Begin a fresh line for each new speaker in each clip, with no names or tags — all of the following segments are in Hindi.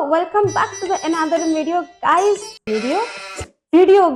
Welcome back to the another video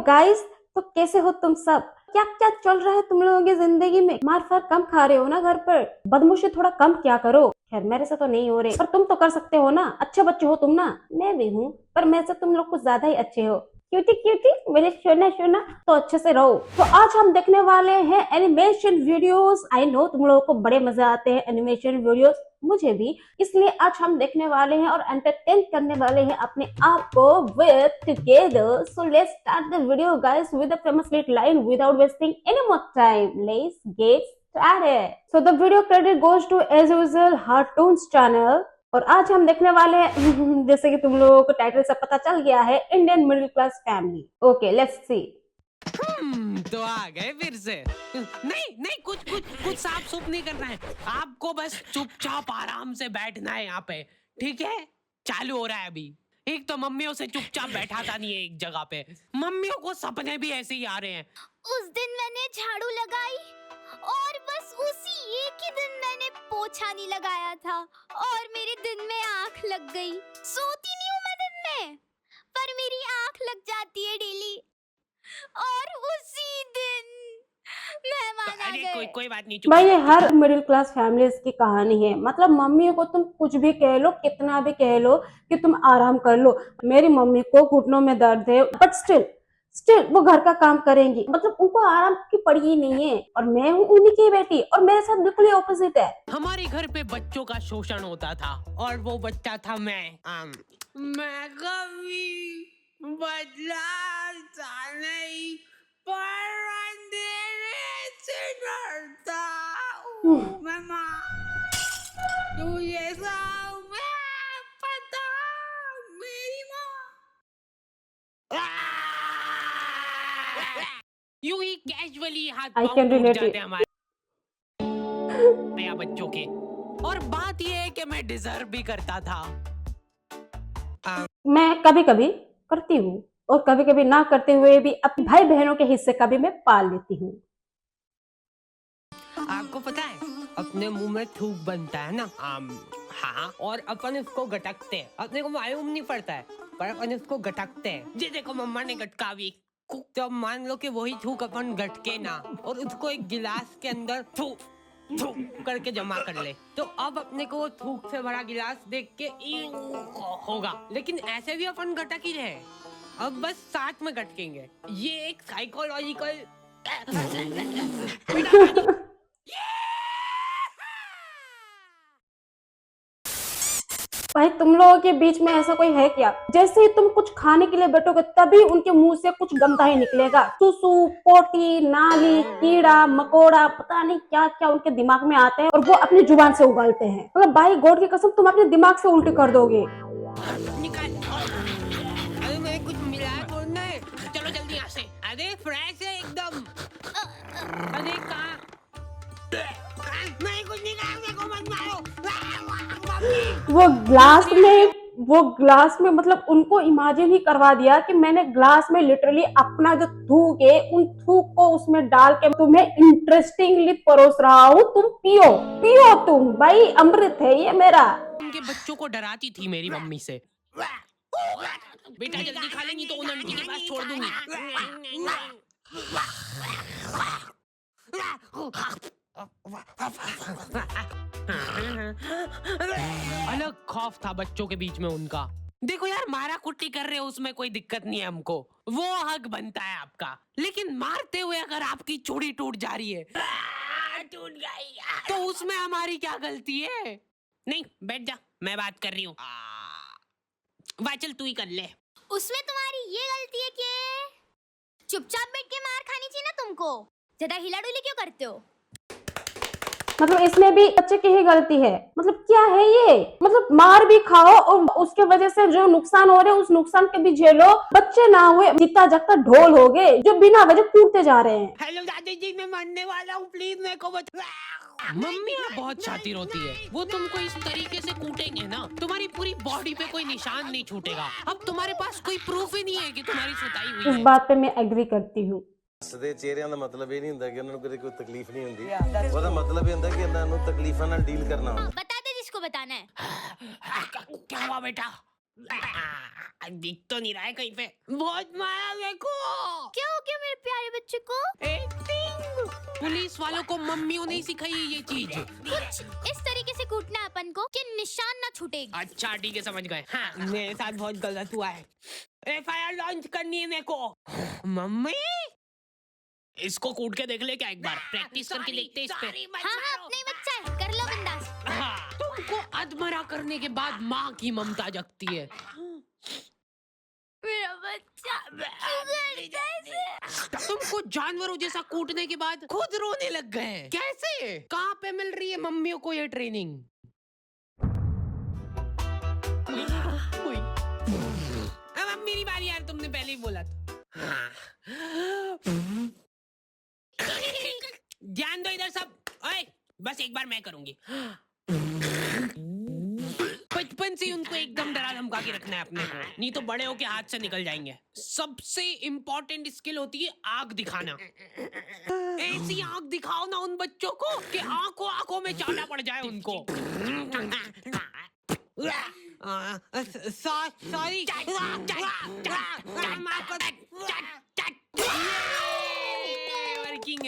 guys. तो कैसे हो तुम सब? क्या क्या चल रहा है तुम लोगों की जिंदगी में? मार फार कम खा रहे हो ना घर पर? बदमाशी थोड़ा कम क्या करो। खैर मेरे से तो नहीं हो रहे, पर तुम तो कर सकते हो ना। अच्छे बच्चे हो तुम ना। मैं भी हूँ, पर मैं से तुम लोग कुछ ज्यादा ही अच्छे हो। क्यूटी क्यूटी मेरे सोना सोना, तो अच्छे से रहो। तो आज हम देखने वाले हैं एनिमेशन वीडियोस। आई नो तुम लोगों को बड़े मजा आते हैं एनिमेशन वीडियोस, मुझे भी। इसलिए आज हम देखने वाले हैं और एंटरटेन करने वाले हैं अपने आप को with together. So let's start the video guys with the famous lit line without wasting any more time. Let's get started. So the video credit goes to as usual Heartoons channel. और आज हम देखने वाले हैं जैसे कि तुम लोगों को टाइटल से पता चल गया है, Indian middle class family. Okay let's see.
तो आ गए फिर से। नहीं नहीं, कुछ साफ सुफ नहीं करना है आपको, बस चुपचाप आराम से बैठना है यहाँ पे, ठीक है? चालू हो रहा है अभी। एक तो मम्मियों से चुपचाप बैठाता नहीं है एक जगह पे, मम्मियों को सपने भी ऐसे ही आ रहे हैं।
उस दिन मैंने झाड़ू लगाई और बस उसी एक ही दिन मैंने पोछा नहीं लगाया था और मेरे दिन में आंख लग गई। सोती नहीं हूँ मैं दिन में, पर मेरी आंख लग जाती है डेली और उसी दिन मेहमान आ गए।
कोई बात नहीं,
भाई ये हर मिडिल क्लास फैमिलीज की कहानी है। मतलब मम्मियों को तुम कुछ भी कह लो, कितना भी कह लो कि तुम आराम कर लो। मेरी मम्मी को घुटनों में दर्द है, बट स्टिल वो घर का काम करेंगी। मतलब उनको आराम की पड़ी ही नहीं है। और मैं हूँ उन्हीं की बेटी, और मेरे साथ बिल्कुल ही ऑपोजिट है।
हमारे घर पे बच्चों का शोषण होता था और वो बच्चा था मैं कभी बदलाता नहीं, पर अंधेरे से डरता हूँ। मम्मा तुझे सब पता, मेरी माँ यूं ही कैजुअली हाथ
I
पाँव
can
टूट
relate
जाते
it.
हमारे नया बच्चों के। और बात ये है कि मैं डिजर्व भी करता था।
मैं कभी कभी करती हूँ और कभी कभी ना करते हुए भी अपने भाई बहनों के हिस्से का भी मैं पाल लेती हूँ।
आपको पता है अपने मुंह में थूक बनता है ना, हाँ, और अपन इसको गटकते हैं। अपने को मालूम नहीं पड़ता है, पर अपन इसको गटकते हैं। जी देखो मम्मा ने गटकावी, तो मान लो कि वही थूक अपन गटके ना और उसको एक गिलास के अंदर थूक करके जमा कर ले, तो अब अपने को वो थूक से भरा गिलास देख के होगा। लेकिन ऐसे भी अपन गटक ही रहे, अब बस साथ में गटकेंगे। ये एक साइकोलॉजिकल
भाई तुम लोगों के बीच में ऐसा कोई है क्या? जैसे ही तुम कुछ खाने के लिए बैठोगे तभी उनके मुंह से कुछ गंदा ही निकलेगा। सुसु, पोटी, नाली, कीड़ा मकोड़ा, पता नहीं क्या क्या उनके दिमाग में आते हैं और वो अपनी जुबान से उगलते हैं। मतलब भाई गॉड की कसम, तुम अपने दिमाग से उल्टी कर दोगे।
अरे मैं कुछ मिलाया बोलना है, चलो जल्दी यहाँ से। अरे फ्रेश है एकदम। अरे कहाँ? मैं कुछ नहीं कहा, मेरे को मत मारो।
वो ग्लास में मतलब उनको इमेजिन ही करवा दिया कि मैंने ग्लास में लिटरली अपना जो थूक है उन थूक को उसमें डाल के तुम्हें इंटरेस्टिंगली परोस रहा हूँ। तुम पियो तुम। भाई अमृत है ये मेरा।
उनके बच्चों को डराती थी मेरी मम्मी से। बेटा जल्दी खा लेंगी तो उन आंटी के पास छोड़ दूंगी। अलग खौफ था बच्चों के बीच में उनका। देखो यार, मारा कुट्टी कर रहे हो उसमें कोई दिक्कत नहीं है हमको, वो हक बनता है आपका। लेकिन मारते हुए अगर आपकी चूड़ी टूट जा रही है, टूट गई, तो उसमें हमारी क्या गलती है? नहीं बैठ जा, मैं बात कर रही हूँ। वाचल तू ही कर ले।
उसमें तुम्हारी ये गलती है कि चुपचाप बैठ के मार खानी चाहिए ना तुमको। ज्यादा हिला डुली क्यों करते हो?
मतलब इसमें भी बच्चे की ही गलती है। मतलब क्या है ये? मतलब मार भी खाओ और उसके वजह से जो नुकसान हो रहे हैं उस नुकसान के भी झेलो। बच्चे ना हुए जीता जागता ढोल हो गए जो बिना वजह कूदते जा रहे हैं।
हेलो दादी जी, मैं मरने वाला हूँ, प्लीज मेरे को बचा। मम्मी बहुत शातिर होती है, वो तुमको इस तरीके से कूटेंगे ना तुम्हारी पूरी बॉडी पे कोई निशान नहीं छूटेगा। अब तुम्हारे पास कोई प्रूफ ही नहीं है कि तुम्हारी सुताई हुई है।
इस बात पे मैं एग्री करती हूँ।
ਹੱਸਦੇ ਚਿਹਰਿਆਂ ਦਾ ਮਤਲਬ ਇਹ ਨਹੀਂ ਹੁੰਦਾ ਕਿ ਉਹਨਾਂ ਨੂੰ ਕਦੇ ਕੋਈ ਤਕਲੀਫ ਨਹੀਂ ਹੁੰਦੀ। ਉਹਦਾ ਮਤਲਬ ਇਹ ਹੁੰਦਾ ਕਿ ਇਹਨਾਂ ਨੂੰ ਤਕਲੀਫਾਂ ਨਾਲ ਡੀਲ ਕਰਨਾ ਹੁੰਦਾ।
बता दे जिसको बताना है।
क्या हुआ बेटा? दिख तो नहीं रहा है कहीं पे। बहुत मारा मेरे को।
क्या हो गया मेरे प्यारे बच्चे को?
एक्टिंग। पुलिस वालों को मम्मियों ने सिखाई है ये चीज।
कुछ इस तरीके से कूटना है अपन को कि निशान ना छूटेगा।
अच्छा ठीक है, समझ गए। हाँ, मेरे साथ बहुत गलत हुआ है। FIR लॉन्च करनी है मेरे को। मम्मी इसको कूट के देख ले क्या एक बार, प्रैक्टिस करके देखते हैं इस पे।
हाँ हाँ, अपना ही बच्चा है, कर लो बिंदास।
हाँ, तुमको अधमरा करने के बाद माँ की ममता जगती है।
मेरा बच्चा क्यों करता है ऐसे?
तुमको जानवरों जैसा कूटने के बाद खुद रोने लग गए हैं। कैसे? कहाँ पे मिल रही है मम्मियों को ये ट्रेनिंग? अब मेरी बारी यार, तुमने पहले ही बोला था। ध्यान दो इधर सब। ओए, बस एक बार मैं करूंगी। बचपन से उनको एकदम डरा धमका के रखना है अपने को, नहीं तो बड़े होके हाथ से निकल जाएंगे। सबसे इम्पोर्टेंट स्किल होती है आग दिखाना। ऐसी आग दिखाओ ना उन बच्चों को कि आंखों आंखों में चाटा पड़ जाए उनको। सॉरी।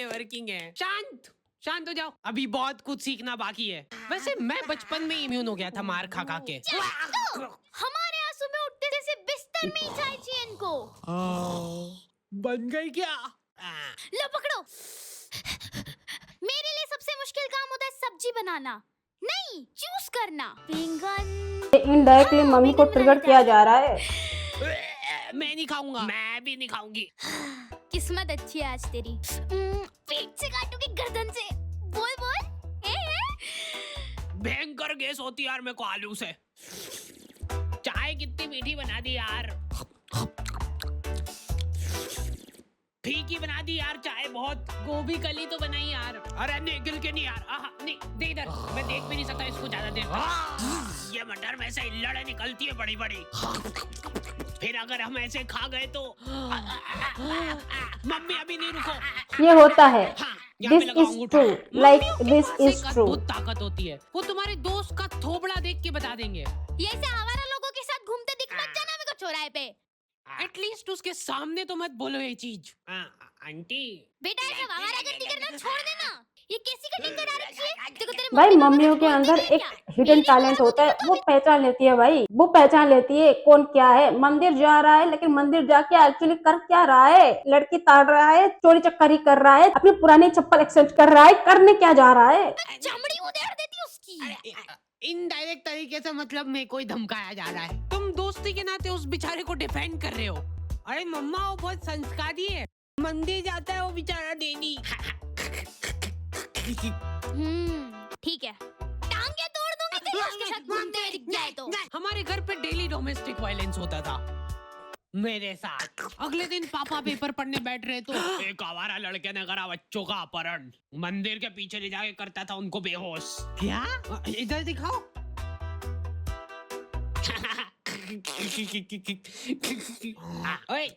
वर्किंग है। शांत शांत हो जाओ, अभी बहुत कुछ सीखना बाकी है। वैसे मैं बचपन में इम्यून हो गया था मार खा खा के।
हमारे आंसू में उठते जैसे बिस्तर में ही चाय चाहिए इनको।
बन गई क्या?
लो पकड़ो। मेरे लिए सबसे मुश्किल काम होता है सब्जी बनाना, नहीं चूज करना। बैंगन
इनडायरेक्टली मम्मी को ट्रिगर किया जा रहा है।
मैं नहीं खाऊंगा। मैं भी नहीं खाऊंगी।
किस्मत अच्छी है आज तेरी। पेट से काटूंगी गर्दन से। बोल बोल।
भयंकर गैस होती है यार मेरे को आलू से। चाय कितनी मीठी बना दी यार। फीकी बना दी यार चाय बहुत। गोभी कली तो बनाई यार। अरे नहीं, गिल के नहीं यार। नहीं दे इधर, मैं देख भी नहीं सकता इसको ज्यादा देर। ये मटर में से लड़े निकलती है बड़ी बड़ी। फिर अगर हम ऐसे खा गए तो मम्मी अभी नहीं रुको।
ये होता है।
हाँ, यहाँ
दिस
पे लगाऊंगा
इज
उठा।
ट्रू, लाइक
मम्मियों
दिस
के
इज
पास एक
ट्रू।
अद्भुत ताकत होती है। वो तुम्हारे दोस्त का थोबड़ा देख के बता देंगे।
ये ऐसे आवारा लोगों के साथ घूमते दिख मत जाना मेरे को चौराहे पे।
एटलीस्ट उसके सामने तो मत बोलो ये चीज। आंटी
बेटा ऐसे आवारागर्दी करना छोड़ देना। ये कैसी कटिंग करा रखी है? देखो तेरे
भाई
मम्मी पापा
मम्मियों
कुछ
के
बोलते
अंदर
नहीं
एक
क्या?
हिडन
मेरी
टैलेंट
बात
होता है,
तो
वो पहचान लेती है भाई। वो पहचान लेती है कौन क्या है। मंदिर जा रहा है लेकिन मंदिर जाके एक्चुअली कर क्या रहा है? लड़की ताड़ रहा है, चोरी चक्कारी कर रहा है, अपनी पुरानी चप्पल एक्सचेंज कर रहा है, करने क्या जा रहा है?
चमड़ी उधेड़ देती उसकी।
इनडायरेक्ट तरीके से मतलब में कोई धमकाया जा रहा है। तुम दोस्ती के नाते उस बेचारे को डिफेंड कर रहे हो। अरे मम्मा वो बहुत संस्कारी है, मंदिर जाता है वो बेचारा डेली।
ठीक है, टांगे तोड़ दूंगी तेरी उसके साथ घूमते हुए दिख जाए तो।
हमारे घर पे डेली डोमेस्टिक वायलेंस होता था मेरे साथ। अगले दिन पापा पेपर पढ़ने बैठ रहे तो एक आवारा लड़के ने करा बच्चों का अपहरण। मंदिर के पीछे ले जाके करता था उनको बेहोश। क्या? इधर दिखाओ। ओए,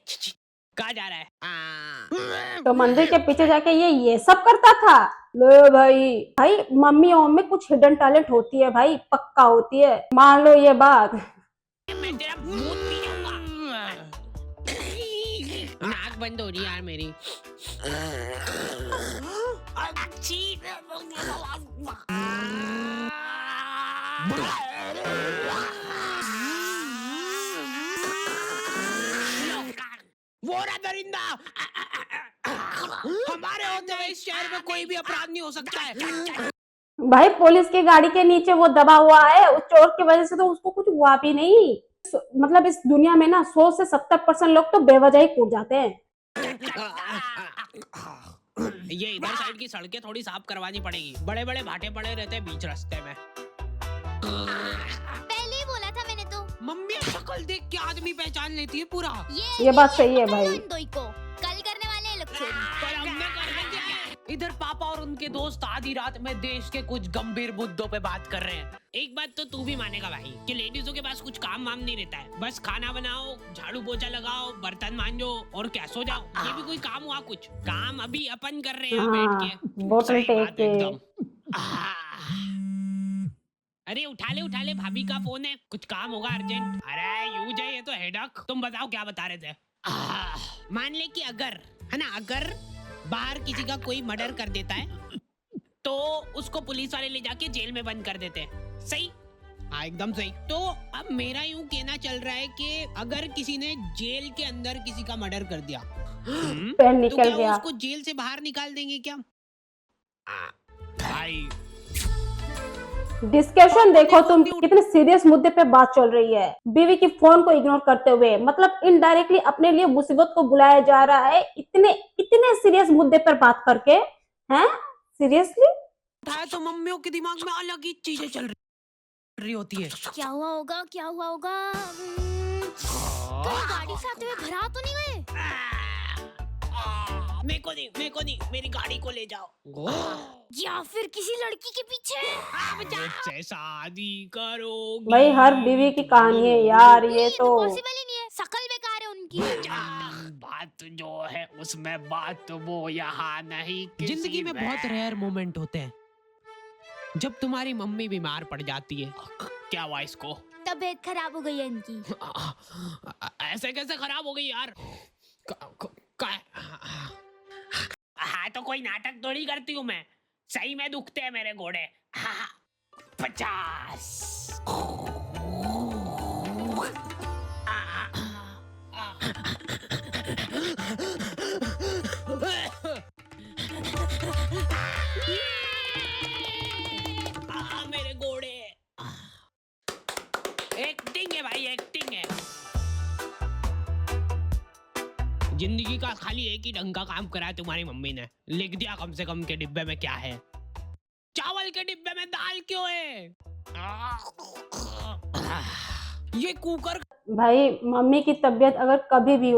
कहाँ जा रहा है?
तो मंदिर के पीछे जाके ये सब करता था। लो भाई, भाई मम्मियों में कुछ हिडन टैलेंट होती है भाई, पक्का होती है, मान लो ये बात।
मैं तेरा मुंह पी जाऊंगा। नाक बंद हो रही यार मेरी। वो रहा दरिंदा। हमारे होते हुए इस शहर में कोई भी अपराध नहीं हो सकता है।
भाई पुलिस की गाड़ी के नीचे वो दबा हुआ है, उस चोर की वजह से तो उसको कुछ हुआ भी नहीं। मतलब इस दुनिया में ना 100 से 70% लोग तो बेवजह ही कूद जाते हैं।
ये इधर साइड की सड़कें थोड़ी साफ करवानी पड़ेगी। बड़े बड़े भाटे पड़े रहते हैं बीच रास्ते में।
पहले ही बोला था मैंने तो।
मम्मी शक्ल देख के आदमी पहचान लेती है पूरा।
ये बात सही है भाई।
दोई को कल करने वाले हैं लोग चोरी।
पर हमने करना क्या है? इधर पापा और उनके दोस्त आधी रात में देश के कुछ गंभीर मुद्दों पे बात कर रहे हैं। एक बात तो तू भी मानेगा भाई कि लेडीजों के पास कुछ काम वाम नहीं रहता है। बस खाना बनाओ, झाड़ू पोछा लगाओ, बर्तन मांजो और क्या सो जाओ। ये भी कोई काम हुआ? कुछ काम अभी अपन कर रहे हैं यहाँ बैठ के।
बोतल
सही
टेक
बात
के।
एकदम। अरे उठा ले भाभी का फोन है, कुछ काम होगा अर्जेंट। अरे मुझे ये तो हेडक। तुम बताओ क्या बता रहे थे? मान ले कि अगर है ना, अगर बाहर किसी का कोई मर्डर कर देता है तो उसको पुलिस वाले ले जाके जेल में बंद कर देते हैं। सही? हाँ एकदम सही। तो अब मेरा यूं कहना चल रहा है कि अगर किसी ने जेल के अंदर किसी का मर्डर कर दिया,
पेन
तो
निकल
क्या वो
गया।
उसको जेल से बाहर निकाल देंगे क्या? भाई
डिस्कशन देखो तुम, कितने सीरियस मुद्दे पे बात चल रही है। बीवी की फोन को इग्नोर करते हुए, मतलब इनडायरेक्टली अपने लिए मुसीबत को बुलाया जा रहा है, इतने इतने सीरियस मुद्दे पर बात करके। हैं? सीरियसली?
उठाया तो मम्मियों के दिमाग में अलग ही चीजें चल रही होती है।
क्या हुआ होगा, क्या हुआ होगा? कहीं गाड़ी से आते हुए भरा तो नहीं गए?
मेरे को नहीं, मेरी गाड़ी को ले जाओ।
या फिर किसी लड़की के पीछे?
मुझसे शादी करोगी?
भाई हर बीवी की कहानी है यार, ये
नहीं,
तो
पॉसिबल ही नहीं है। शकल बेकार है उनकी।
बात जो है उसमें बात वो यहाँ नहीं। जिंदगी में बहुत रेयर मोमेंट होते हैं जब तुम्हारी मम्मी बीमार पड़ जाती है। क्या हुआ इसको?
तबीयत खराब हो गई है इनकी।
ऐसे कैसे खराब हो गई यार? हाँ तो कोई नाटक थोड़ी करती हूँ मैं, सही में दुखते हैं मेरे घोड़े। 50। मेरे घोड़े। एक्टिंग है भाई, एक्टिंग है। जिंदगी का खाली एक ही ढंग का काम करा है तुम्हारी मम्मी ने। लिख दिया कम से कम के डिब्बे में क्या है। चावल के डिब्बे में दाल क्यों है? ये कुकर।
भाई मम्मी की तबीयत अगर कभी भी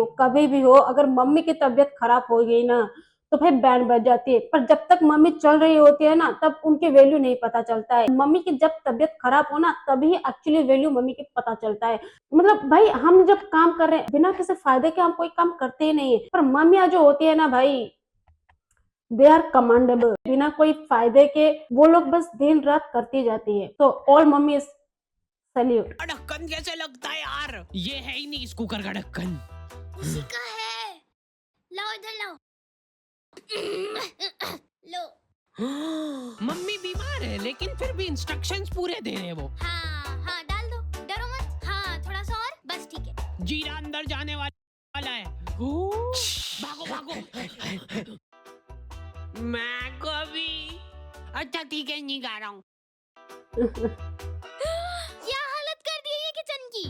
हो, अगर मम्मी की तबीयत खराब हो गई ना तो भाई बैंड बज जाती है। पर जब तक मम्मी चल रही होती है ना तब उनकी वैल्यू नहीं पता चलता है। मम्मी की जब तबीयत खराब हो ना तभी एक्चुअली वैल्यू मम्मी की पता चलता है। मतलब भाई हम जब काम कर रहे हैं बिना किसी फायदे के हम कोई काम करते ही नहीं है, पर मम्मियाँ जो होती है ना भाई, दे आर कमांडेबल। बिना कोई फायदे के वो लोग बस दिन रात करती जाती है। तो ऑल मम्मी सैल्यूट।
ढक्कन कैसे लगता है यार? ये है ही नहीं इस कुकर का ढक्कन।
उसी का है। लाओ इधर लाओ। लो।
मम्मी बीमार है लेकिन फिर भी इंस्ट्रक्शंस पूरे दे रहे हैं वो।
हाँ डाल दो, डरो मत। हाँ थोड़ा सा और, बस ठीक है।
जीरा अंदर जाने वाला है। भागो भागो। मैं को भी। अच्छा ठीक है, नहीं गा रहा हूँ।
क्या हालत कर दी है ये किचन की?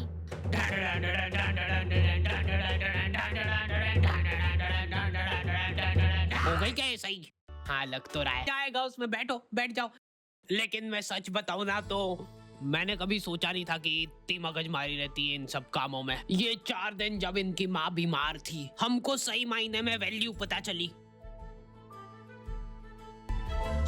हो गई क्या ये सही? हाँ लग तो रहा है। जाएगा उसमें, बैठो बैठ जाओ। लेकिन मैं सच बताऊं ना तो मैंने कभी सोचा नहीं था कि इतनी मगजमारी रहती है इन सब कामों में। ये 4 दिन जब इनकी माँ बीमार थी हमको सही मायने में वैल्यू पता चली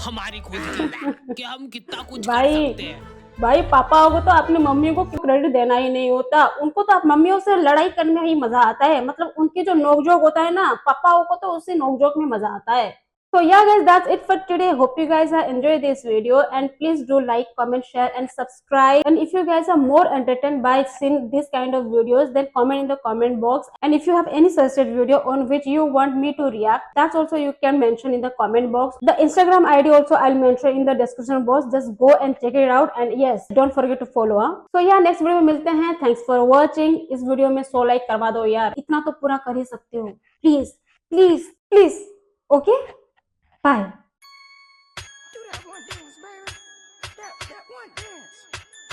हमारी खुद की, कि हम कितना कुछ कर सकते हैं।
भाई पापा को तो अपनी मम्मी को क्रेडिट देना ही नहीं होता। उनको तो मम्मियों से लड़ाई करने में ही मजा आता है। मतलब उनकी जो नोकझोंक होता है ना, पापाओं को तो उसी नोकझोंक में मजा आता है। So yeah guys, that's it for today. Hope you guys have enjoyed this video and please do like, comment, share and subscribe. And if you guys are more entertained by seeing this kind of videos, then comment in the comment box. And if you have any suggested video on which you want me to react, that's also you can mention in the comment box. The Instagram ID also I'll mention in the description box. Just go and check it out. And yes, don't forget to follow. So yeah, next video में मिलते हैं. Thanks for watching. इस वीडियो में 100 लाइक करवा दो यार. इतना तो पूरा कर ही सकते हो. Please, please, please. Okay? Bye.
Do that one dance, baby. That one dance.